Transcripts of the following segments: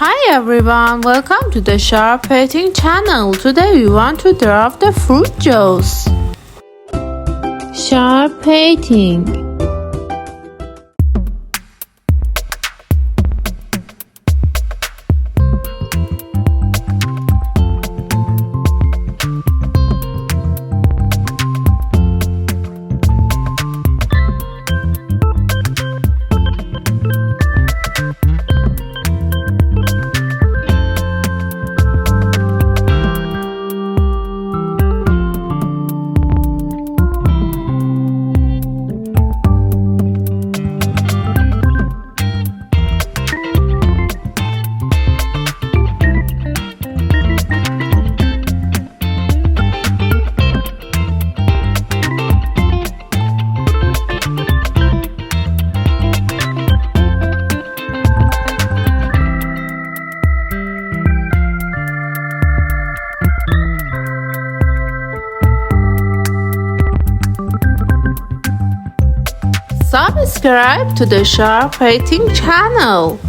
Hi everyone, welcome to the Sharp Painting channel. Today we want to draw the fruit juice. Sharp Painting. Subscribe to the Sharp Painting channel.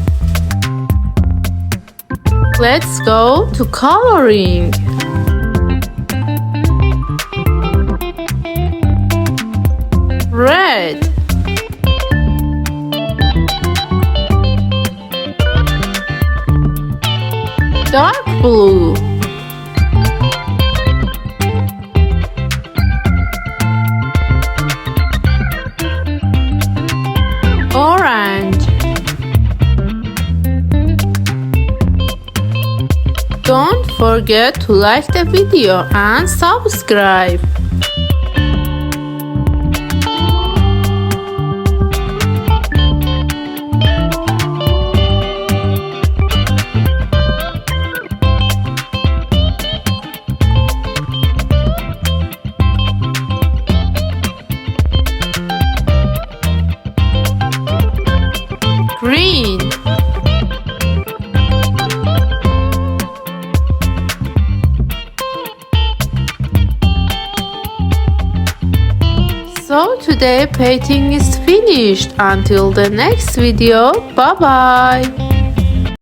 Let's go to coloring. Red, dark blue, orange. Don't forget to like the video and subscribe. Green, so today painting is finished. Until the next video, bye bye.